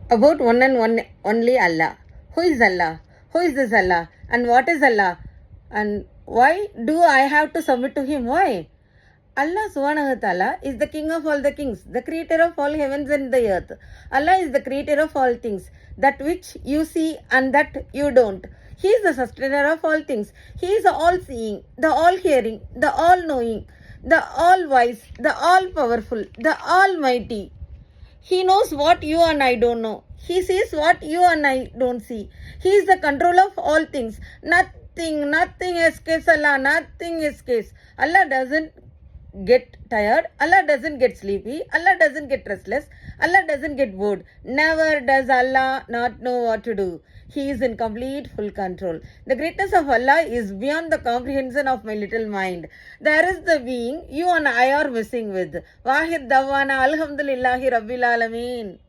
about one and one only Allah. Who is Allah? Who is this Allah? And what is Allah? And why do I have to submit to Him? Why? Allah subhanahu wa ta'ala is the king of all the kings, the creator of all heavens and the earth. Allah is the creator of all things, that which you see and that you don't. He is the sustainer of all things. He is the all-seeing, the all-hearing, the all-knowing, the all-wise, the all-powerful, the almighty. He knows what you and I don't know. He sees what you and I don't see. He is the control of all things. Nothing escapes Allah. Nothing escapes. Allah doesn't get tired. Allah doesn't get sleepy. Allah doesn't get restless. Allah doesn't get bored. Never does Allah not know what to do. He is in complete full control. The greatness of Allah is beyond the comprehension of my little mind. There is the being you and I are missing with. Wahid Dawana Alhamdulillahi Rabbil Alameen.